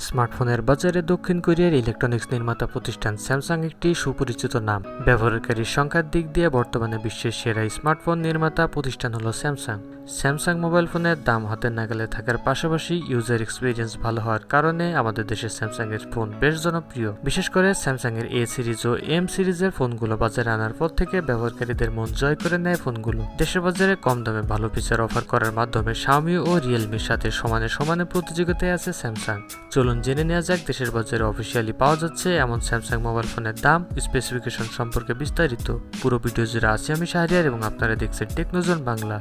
স্মার্টফোনের বাজারে দক্ষিণ কোরিয়ার ইলেকট্রনিক্স নির্মাতা প্রতিষ্ঠান স্যামসাং একটি সুপরিচিত নাম। ব্যবহারকারীর সংখ্যার দিক দিয়ে বর্তমানে বিশ্বের সেরা স্মার্টফোন নির্মাতা প্রতিষ্ঠান হলো স্যামসাং। স্যামসাং মোবাইল ফোনের দাম হাতের নাগালে থাকার পাশাপাশি ইউজার এক্সপিরিয়েন্স ভালো হওয়ার কারণে আমাদের দেশে স্যামসাং এর ফোন বেশ জনপ্রিয়। বিশেষ করে স্যামসাং এর এ সিরিজ ও এম সিরিজের ফোনগুলো বাজারে আনার পর থেকে ব্যবহারকারীদের মন জয় করে নেয় ফোনগুলো। দেশের বাজারে কম দামে ভালো ফিচার অফার করার মাধ্যমে শাওমি ও রিয়েলমির সাথে সমানে সমানে প্রতিযোগিতায় আছে স্যামসাং। চলুন জেনে নেওয়া যাক দেশের বাজারে অফিসিয়ালি পাওয়া যাচ্ছে এমন স্যামসাং মোবাইল ফোনের দাম, স্পেসিফিকেশন সম্পর্কে বিস্তারিত। পুরো ভিডিও জুড়ে আছি আমি শাহরিয়ার এবং আপনারা দেখছেন টেকনোজন বাংলা।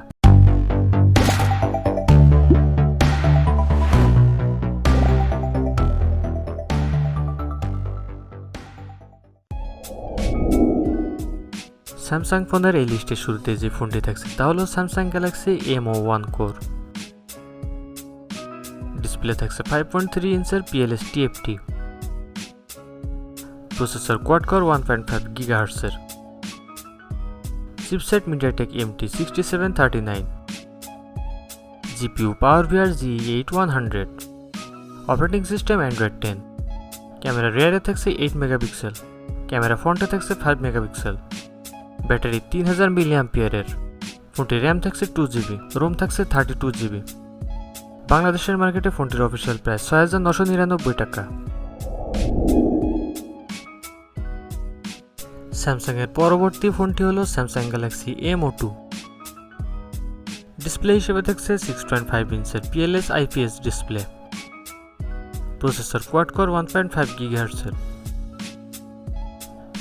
স্যামসাং ফোনের এই লিস্টের শুরুতে যে ফোনটি থাকছে তা হলো Samsung Galaxy M01 core. Display থাকছে 5.3 ইঞ্চের PLS TFT, processor quad core 1.5 GHz এর, chipset MediaTek MT6739, GPU PowerVR G8100, operating system Android 10, camera রিয়ারে থাকছে 8 মেগাপিক্সেল, ক্যামেরা ফ্রন্টে থাকছে 5 মেগাপিক্সেল, ব্যাটারি 3000 mAh এর, ফোনটির র্যাম থাকছে 2GB, রোম থাকছে 32GB। বাংলাদেশের মার্কেটে ফোনটির অফিসিয়াল প্রাইস ৬৯৯৯ টাকা। স্যামসাং এর পরবর্তী ফোনটি হলো স্যামসাং গ্যালাক্সি M02। ডিসপ্লে হিসেবে থাকছে 6.5 ইঞ্চের PLS IPS display, processor quad core 1.5 GHz এর,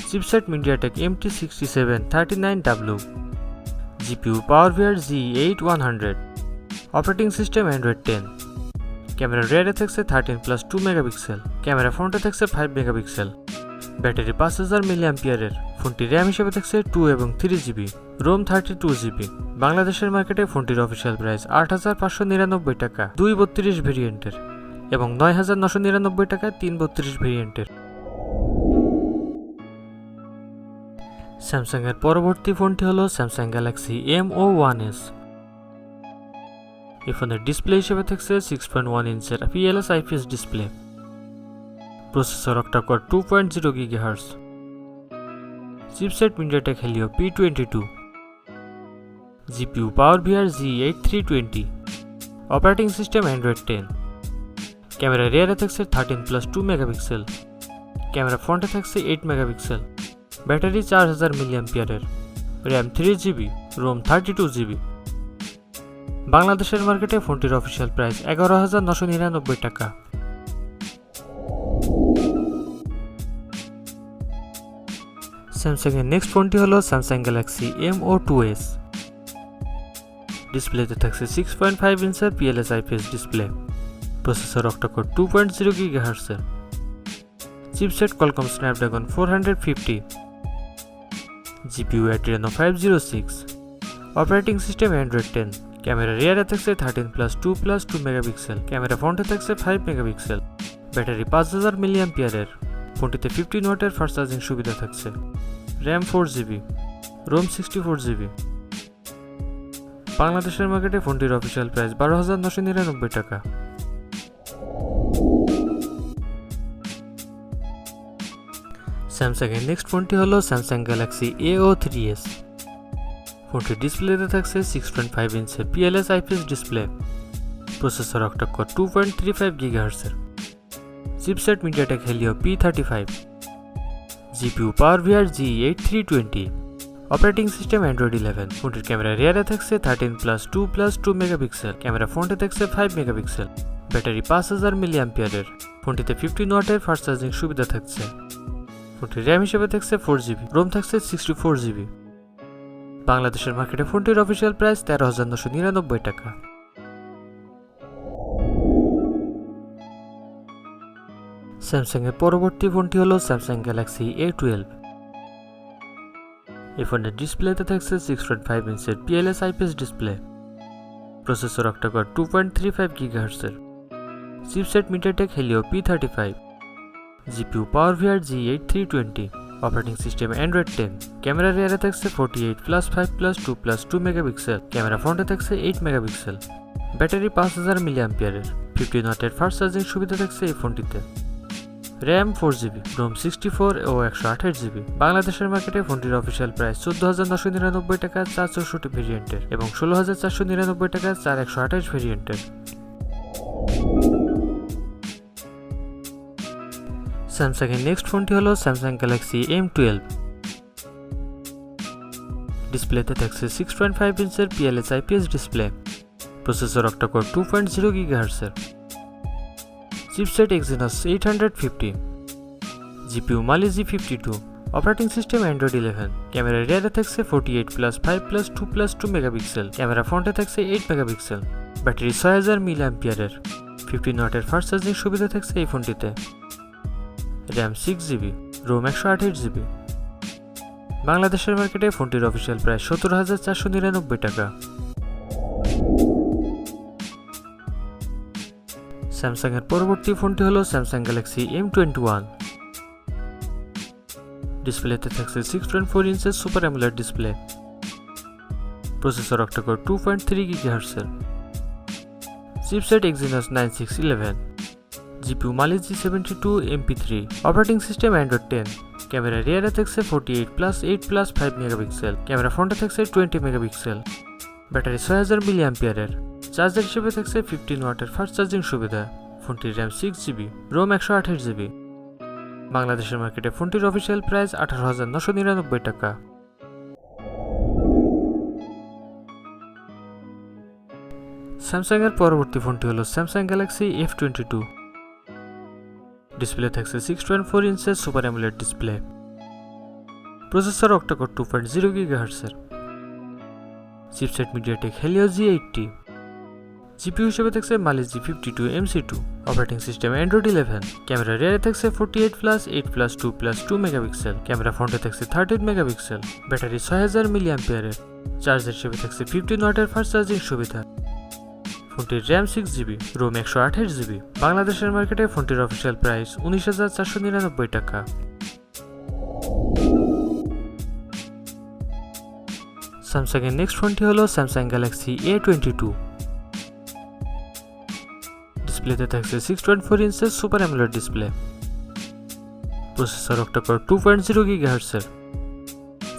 chipset MediaTek MT6739W, GPU PowerVR Z8100, operating system Android 10, camera রিয়ারে থাকছে 13+2 মেগাপিক্সেল, ক্যামেরা ফ্রন্টে থাকছে 5 মেগাপিক্সেল, ব্যাটারি 5000 mAh এর, ফোনটির র্যাম হিসেবে থাকছে 2 এবং 3GB, রোম 32GB। বাংলাদেশের মার্কেটে ফোনটির অফিসিয়াল প্রাইস ৮৫৯৯ টাকা 232 ভেরিয়েন্টের এবং ৯৯৯৯ টাকা 332 ভেরিয়েন্টের। স্যামসাং এর পরবর্তী ফোনটি হলো স্যামসাং গ্যালাক্সি M01s। এই ফোনের ডিসপ্লে হিসেবে থাকছে 6.1 ইঞ্চের PLS IPS display, processor octa core 2.0 GHz, chipset MediaTek Helio P22, GPU PowerVR Z8320, operating system Android 10, camera রিয়ারে থাকছে 13+2 মেগাপিক্সেল, ক্যামেরা ফ্রন্টে থাকছে 8 মেগাপিক্সেল, ব্যাটারি 4000 mAh এর, র্যাম 3GB, রোম 32GB। বাংলাদেশের মার্কেটে ফোনটির অফিসিয়াল প্রাইস ১১৯৯৯ টাকা। স্যামসাং এর নেক্সট ফোনটি হলো স্যামসাং গ্যালাক্সি M02s। ডিসপ্লেতে থাকছে 6.5 ইঞ্চের PLS IPS display, processor octa core 2.0 GHz এর, chipset Qualcomm Snapdragon 450, GPU Adreno 506, operating system Android 10, camera রিয়ারে থাকছে 13+2+2 মেগাপিক্সেল, ক্যামেরা ফ্রন্টে থাকছে 5 মেগাপিক্সেল, ব্যাটারি 5000 mAh এর, ফোনটিতে 15 ওয়াটের ফাস্ট চার্জিং সুবিধা থাকছে, র্যাম 4GB, রোম 64GB। বাংলাদেশের মার্কেটে ফোনটির অফিসিয়াল প্রাইস ১২৯৯৯ টাকা। স্যামসাং এর নেক্সট ফোনটি হলো স্যামসাং গ্যালাক্সি A03s। ফোনটির ডিসপ্লেতে থাকছে 6.5 ইঞ্চের PLS IPS display, processor octa core 2.35 GHz এর, chipset MediaTek Helio P35, GPU PowerVR Z8320, operating system Android 11। ফোনটির ক্যামেরা রিয়ারে থাকছে 13+2+2 মেগাপিক্সেল, ক্যামেরা ফ্রন্টে থাকছে 5 মেগাপিক্সেল, ব্যাটারি 5000 mAh এর, ফোনটিতে 15 ওয়াটের ফাস্ট চার্জিং সুবিধা থাকছে, ফোনটির র্যাম হিসেবে থাকছে 4GB, রোম থাকছে 64GB। বাংলাদেশের মার্কেটে ফোনটির অফিসিয়াল প্রাইস ১৩৯৯৯ টাকা। স্যামসাং এর পরবর্তী ফোনটি হলো স্যামসাং গ্যালাক্সি A12। এই ফোনের ডিসপ্লেতে থাকছে 6.5 ইঞ্চের PLS IPS display, processor octa core 2.35 GHz এর, chipset MediaTek Helio P35, GPU PowerVR Z8320, operating system Android 10, camera রিয়ারে থাকছে 48+5+2+2 মেগাপিক্সেল, ক্যামেরা ফ্রন্টে থাকছে 8 মেগাপিক্সেল, ব্যাটারি 5000 mAh-এর 50 ওয়াটের ফাস্ট চার্জিং সুবিধা থাকছে এই ফোনটিতে। র্যাম 4GB, রোম 64 ও 128GB। বাংলাদেশের মার্কেটে ফোনটির অফিসিয়াল প্রাইস 14,999 টাকা 464 ভেরিয়েন্টের এবং 16,499 টাকা 4128 ভেরিয়েন্টের। স্যামসাং এর নেক্সট ফোনটি হলো স্যামসাং গ্যালাক্সি M12। ডিসপ্লেতে থাকছে 6.5 ইঞ্চের PLS IPS display. Processor octa core 2.0 GHz এর। Chipset Exynos 850, GPU Mali G52, operating system Android 11, camera রিয়ারে থাকছে 48+5+2+2 মেগাপিক্সেল, ক্যামেরা ফ্রন্টে থাকছে 8 মেগাপিক্সেল, ব্যাটারি 6000 mAh-এর 15 ওয়াটের ফাস্ট চার্জিং সুবিধা থাকছে এই ফোনটিতে। RAM 6GB, ROM 128GB। বাংলাদেশের মার্কেটে ফোনটির অফিসিয়াল প্রাইস 17,499 টাকা। স্যামসাং এর পরবর্তী ফোনটি হলো স্যামসাং গ্যালাক্সি M21। ডিসপ্লেতে থাকছে 6.4 ইঞ্চের super AMOLED display. Processor octa core 2.3 GHz এর। Chipset Exynos 9611, GPU Mali G72 MP3, operating system Android 10, camera রিয়ারে থাকছে 48+8+5 মেগাপিক্সেল, ক্যামেরা ফ্রন্টে থাকছে 20 মেগাপিক্সেল, ব্যাটারি 6000 mAh-এর, চার্জার হিসেবে থাকছে 15 ওয়াটের ফাস্ট চার্জিং সুবিধা। ফোনটির র্যাম 6GB, রোম 128GB। বাংলাদেশের মার্কেটে ফোনটির অফিসিয়াল প্রাইস 18,999 টাকা। স্যামসাং এর পরবর্তী ফোনটি হলো স্যামসাং গ্যালাক্সি F22। ডিসপ্লে থাকছে 6.4 ইঞ্চের super AMOLED display. Processor octa core 2.0 GHz এর। Chipset MediaTek Helio G80, GPU হিসেবে থাকছে Mali G52 MC2, operating system Android 11, camera রিয়ারে থাকছে 48+8+2+2 মেগাপিক্সেল, ক্যামেরা ফ্রন্টে থাকছে 13 মেগাপিক্সেল, ব্যাটারি 6000 mAh-এর, চার্জার হিসেবে থাকছে 15 ওয়াটের ফাস্ট চার্জিং সুবিধা। ফোনটির র্যাম 6GB, রোম 128GB। বাংলাদেশের মার্কেটে ফোনটির অফিসিয়াল প্রাইস 19,499 টাকা। স্যামসাং এর নেক্সট ফোনটি হলো স্যামসাং গ্যালাক্সি A22। ডিসপ্লেতে থাকছে 6.4 ইঞ্চের super AMOLED display. Processor octa core 2.0 GHz এর।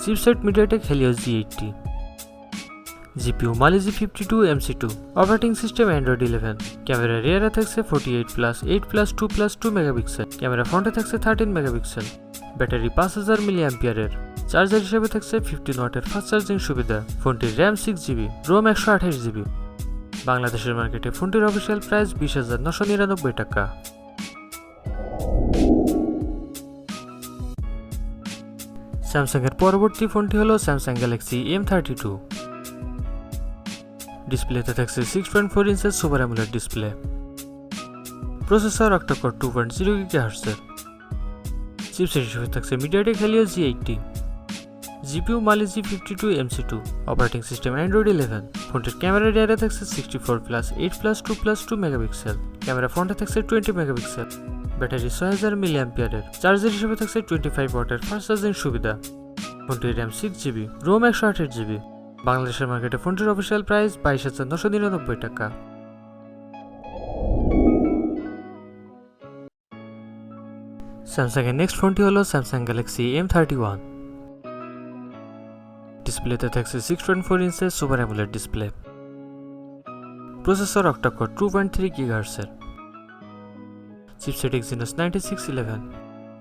Chipset MediaTek Helio G80, GPU Mali G52 MC2, operating system Android 11, camera রিয়ারে থাকছে 48+8+2+2 মেগাপিক্সেল, ক্যামেরা ফ্রন্টে থাকছে 13 মেগাপিক্সেল, ব্যাটারি 5000 mAh-এর, চার্জার হিসেবে থাকছে 15 ওয়াটের ফাস্ট চার্জিং সুবিধা। ফোনটির র্যাম 6GB, রোম 128GB। বাংলাদেশের মার্কেটে ফোনটির অফিসিয়াল প্রাইস 20,999 টাকা। স্যামসাং এর পরবর্তী ফোনটি হলো স্যামসাং গ্যালাক্সি M32। ডিসপ্লেতে থাকছে 6.4 ইঞ্চের super AMOLED display. Processor octa core 2.0 GHz এর। চিপসেট হিসেবে থাকছে MediaTek Helio G80, GPU Mali G52 MC2, operating system Android 11। ফোনটির ক্যামেরা রিয়ারে থাকছে 64+8+2+2 মেগাপিক্সেল, ক্যামেরা ফ্রন্টে থাকছে 20 মেগাপিক্সেল, ব্যাটারি 6000 mAh-এর, চার্জার হিসেবে থাকছে 25 ওয়াটের ফাস্ট চার্জিং সুবিধা। ফোনটির র্যাম 6GB, রোম 128GB। বাংলাদেশের মার্কেটে ফোনটির অফিসিয়াল প্রাইস 22,999 টাকা। স্যামসাং এর নেক্সট ফোনটি হলো স্যামসাং গ্যালাক্সি M31। ডিসপ্লেতে থাকছে 6.4 ইঞ্চের super AMOLED display. Processor octa core 2.3 GHz এর। চিপসেট Exynos 9611,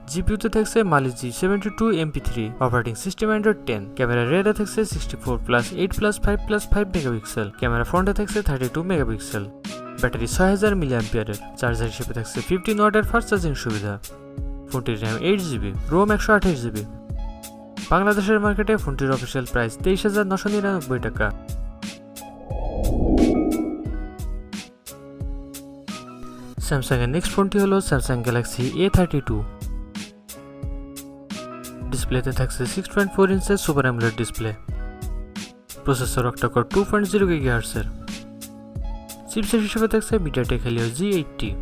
জিপিইউতে থাকছে Mali G72 MP3, operating system Android 10, camera রিয়ারে থাকছে 64+8+5+5 মেগাপিক্সেল, ক্যামেরা ফ্রন্টে থাকছে 32 মেগাপিক্সেল, ব্যাটারি 6000 mAh-এর, চার্জার হিসেবে থাকছে 15 ওয়াটের ফাস্ট চার্জিং সুবিধা। ফোনটির র্যাম 8GB, রোম 128GB। বাংলাদেশের মার্কেটে ফোনটির অফিসিয়াল প্রাইস 23,999 টাকা। স্যামসাং এর নেক্সট ফোনটি হলো স্যামসাং গ্যালাক্সি A32। ডিসপ্লেতে থাকছে 6.4 ইঞ্চের super AMOLED display. Processor octa core 2.0 GHz এর। চিপসেট হিসেবে থাকছে MediaTek Helio G80,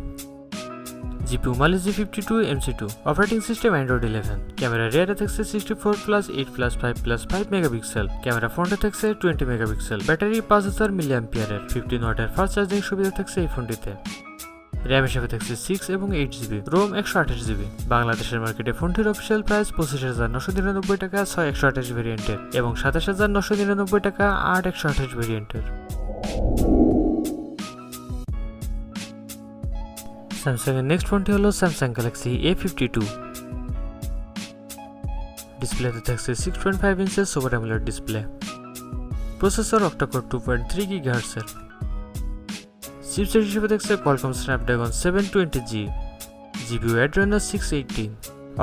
GPU Mali G52 MC2, operating system Android 11, camera রিয়ারে থাকছে 64+8+5+5 মেগাপিক্সেল, ক্যামেরা ফ্রন্টে থাকছে 20 মেগাপিক্সেল, ব্যাটারি 5000 mAh এর 15 ওয়াটের ফাস্ট চার্জিং সুবিধা থাকছে এই ফোনটিতে। র্যাম হিসেবে থাকছে 6 এবং 8GB, রোম 128GB। বাংলাদেশের মার্কেটে ফোনটির অফিসিয়াল প্রাইস 25,999 টাকা 6/128 ভেরিয়েন্টের এবং 27,999 টাকা 8/128 ভেরিয়েন্টের। স্যামসাং এর নেক্সট ফোনটি হলো স্যামসাং গ্যালাক্সি A52। ডিসপ্লেতে থাকছে 6.5 ইঞ্চের super AMOLED display, processor octa core 2.3 GHz এর, চিপসেট হিসেবে থাকছে Qualcomm Snapdragon 720G, GPU Adreno 618,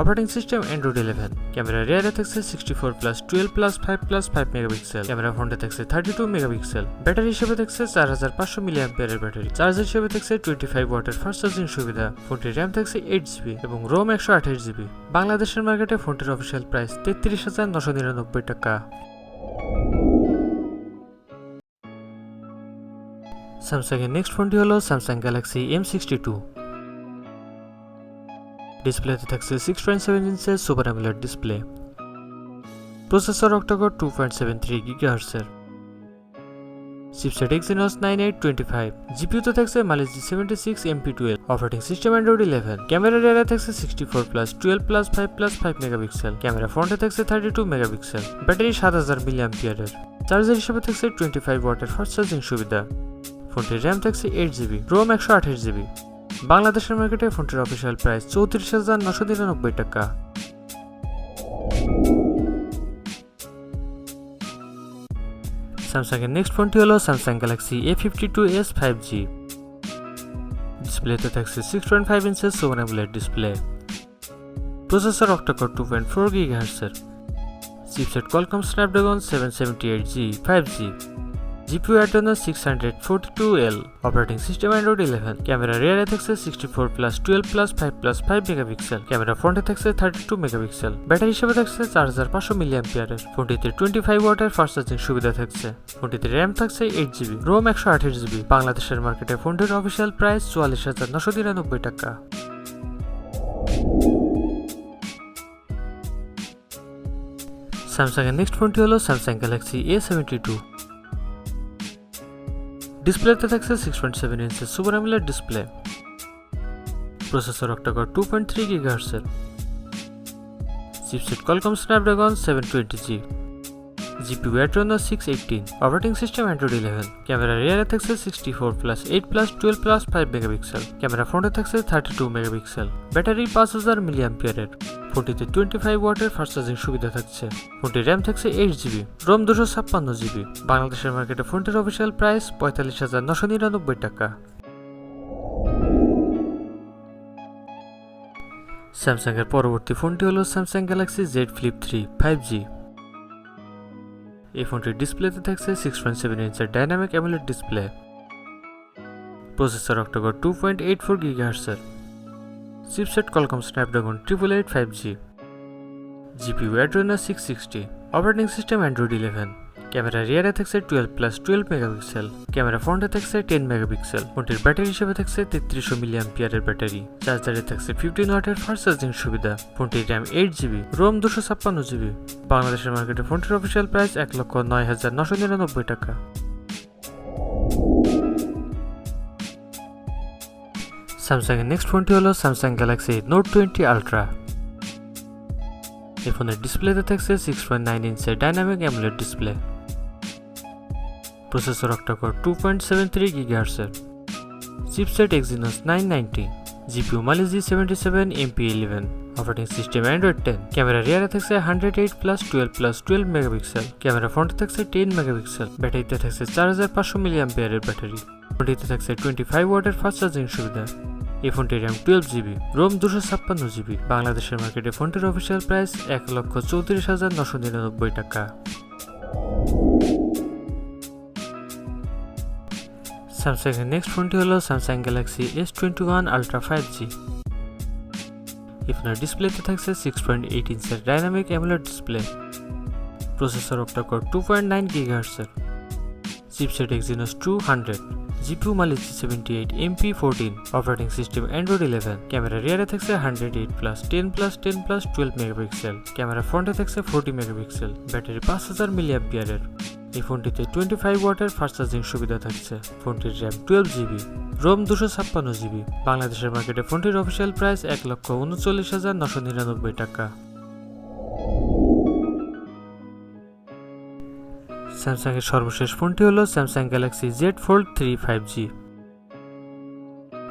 operating system Android 11, camera রিয়ারে থাকছে 64+12+5+5 মেগাপিক্সেল, ক্যামেরা ফ্রন্টে থাকছে 32 মেগাপিক্সেল, ব্যাটারি হিসেবে থাকছে 4500 mAh এর ব্যাটারি, চার্জার হিসেবে থাকছে 25 ওয়াটের ফাস্ট চার্জিং সুবিধা, ফোনটির র্যাম থাকছে 8GB এবং রোম 128GB। বাংলাদেশের মার্কেটে ফোনটির অফিসিয়াল প্রাইস 33,999 টাকা। স্যামসাং এর নেক্সট ফোনটি হলো স্যামসাং গ্যালাক্সি M62। ডিসপ্লেতে থাকছে 6.7 ইঞ্চের super AMOLED display, processor octa core 2.73 GHz এর, চিপসেট Exynos 9825, জিপিইউতে থাকছে Mali G76 MP12, operating system Android 11, camera রিয়ারে থাকছে 64+12+5+5 মেগাপিক্সেল, ক্যামেরা ফ্রন্টে থাকছে 32 মেগাপিক্সেল, ব্যাটারি 7000 mAh এর, চার্জার হিসেবে থাকছে 25 ওয়াটের ফাস্ট চার্জিং সুবিধা, ফোনটির র্যাম থাকছে 8GB, রোম 128GB। বাংলাদেশের মার্কেটে ফোনটির অফিসিয়াল প্রাইস 34,999 টাকা। স্যামসাং এর নেক্সট ফোনটি হলো স্যামসাং গ্যালাক্সি A52s 5G। ডিসপ্লেতে থাকছে 6.5 ইঞ্চের super AMOLED display, processor octa core 2.4 GHz এর, chipset Qualcomm Snapdragon 778G 5G, GPU Adreno 642L, operating system Android 11, camera রিয়ারে থাকছে 64+12+5+5 মেগাপিক্সেল, ক্যামেরা ফ্রন্টে থাকছে 32 মেগাপিক্সেল, ব্যাটারি হিসেবে থাকছে 4500 mAh এর, ফোনটিতে 25 ওয়াটের ফাস্ট চার্জিং সুবিধা থাকছে, ফোনটিতে র্যাম থাকছে 8GB, রোম 128GB। বাংলাদেশের মার্কেটে ফোনটির অফিসিয়াল প্রাইস 44,999 টাকা। স্যামসাং এর নেক্সট ফোনটি হলো স্যামসাং গ্যালাক্সি A72। ডিসপ্লেতে থাকছে 6.7 ইঞ্চের super AMOLED display, processor octa core 2.3 GHz এর, chipset Qualcomm Snapdragon 720G, GPU Adreno 618, operating system Android 11, camera রিয়ারে থাকছে 64+8+12+5 মেগাপিক্সেল, ক্যামেরা ফ্রন্টে থাকছে 32 মেগাপিক্সেল, ব্যাটারি 5000 mAh এর, ফোনটিতে 25 ওয়াটের ফাস্ট চার্জিং সুবিধা থাকছে, ফোনটির র্যাম থাকছে 8GB, রোম 256GB। বাংলাদেশের মার্কেটে ফোনটির অফিসিয়াল প্রাইস 45,999 টাকা। স্যামসাং এর পরবর্তী ফোনটি হলো Samsung Galaxy Z Flip 3 5G। এই ফোনটির ডিসপ্লেতে থাকছে 6.7 ইঞ্চের dynamic AMOLED display, processor octa core 2.84 GHz এর, chipset Qualcomm Snapdragon 888 5G, GPU Adreno 660, operating system Android 11, camera রিয়ারে থাকছে 12+12 মেগাপিক্সেল, ক্যামেরা ফ্রন্টে থাকছে 10 মেগাপিক্সেল, ফোনটির ব্যাটারি হিসেবে থাকছে 3300 mAh এর ব্যাটারি, চার্জারে থাকছে 15 ওয়াটের ফাস্ট চার্জিং সুবিধা, ফোনটির র্যাম 8GB, রোম 256GB। বাংলাদেশের মার্কেটে ফোনটির অফিসিয়াল প্রাইস 1,09,999 টাকা। স্যামসাং এর নেক্সট ফোনটি হলো স্যামসাং গ্যালাক্সি Note 20 Ultra। এই ফোনের ডিসপ্লেতে থাকছে 6.9 ইঞ্চের dynamic AMOLED display, processor octa core 2.73 GHz এর, chipset Exynos 990, GPU Mali G77 MP11, operating system Android 10, camera রিয়ারে থাকছে 108+12+12 মেগাপিক্সেল, ক্যামেরা ফ্রন্টে থাকছে 10 মেগাপিক্সেল, ব্যাটারিতে থাকছে 4500 mAh এর ব্যাটারি, ফোনটিতে থাকছে 25 ওয়াটের ফাস্ট চার্জিং সুবিধা। এই ফোনটির র্যাম 12GB, রোম 256GB। বাংলাদেশের মার্কেটে ফোনটির অফিসিয়াল প্রাইস 1,34,999 টাকা। স্যামসাং এর নেক্সট ফোনটি হলো Samsung Galaxy S21 Ultra 5G। এই ফোনের ডিসপ্লেতে থাকছে 6.8 ইঞ্চের dynamic AMOLED display, processor octa core 2.9 GHz এর, chipset Exynos 200, GPU Mali G78 MP14, operating system Android 11, camera রিয়ারে থাকছে 108+, 10+, 12 মেগাপিক্সেল, ক্যামেরা ফ্রন্টে থাকছে 40 মেগাপিক্সেল, ব্যাটারি 5000 mAh এর। এই ফোনটিতে 25 ওয়াটের ফাস্ট চার্জিং সুবিধা থাকছে। ফোনটির র্যাম 12GB, রোম 256GB। বাংলাদেশের মার্কেটে ফোনটির অফিসিয়াল প্রাইস 1,39,999 টাকা। স্যামসাং এর সর্বশেষ ফোনটি হলো Samsung Galaxy Z Fold 3 5G।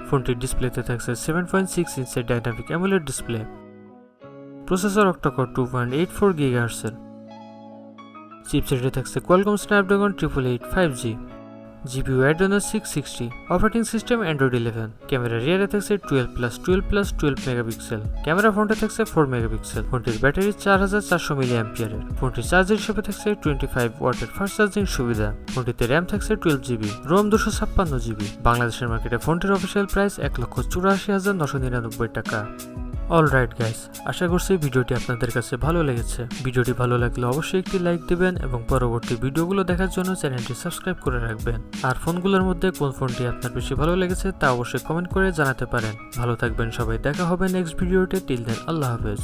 ফোনটির ডিসপ্লেতে থাকছে 7.6 ইঞ্চের dynamic AMOLED display, processor octa core 2.84 GHz এর, চিপসেটে থাকছে Qualcomm Snapdragon 888 5G, GPU Adreno 660, operating system Android 11, camera রিয়ারে থাকছে 12+, 12 মেগাপিক্সেল, ক্যামেরা ফ্রন্টে থাকছে 4 মেগাপিক্সেল। ফোনটির ব্যাটারি 4400 mAh এর। ফোনটির চার্জের হিসেবে থাকছে 25 ওয়াটের ফাস্ট চার্জিং সুবিধা। ফোনটিতে র্যাম থাকছে 12GB, রোম 256GB। বাংলাদেশের মার্কেটে ফোনটির অফিসিয়াল প্রাইস 1,84,999 টাকা। অলরাইট গাইস, আশা করছি ভিডিওটি আপনাদের কাছে ভালো লেগেছে। ভিডিওটি ভালো লাগলে অবশ্যই একটি লাইক দিবেন এবং পরবর্তী ভিডিওগুলো দেখার জন্য চ্যানেলটি সাবস্ক্রাইব করে রাখবেন। আর ফোনগুলোর মধ্যে কোন ফোনটি আপনার বেশি ভালো লেগেছে তা অবশ্যই কমেন্ট করে জানাতে পারেন। ভালো থাকবেন সবাই, দেখা হবে নেক্সট ভিডিওতে। টিল দেন, আল্লাহ হাফেজ।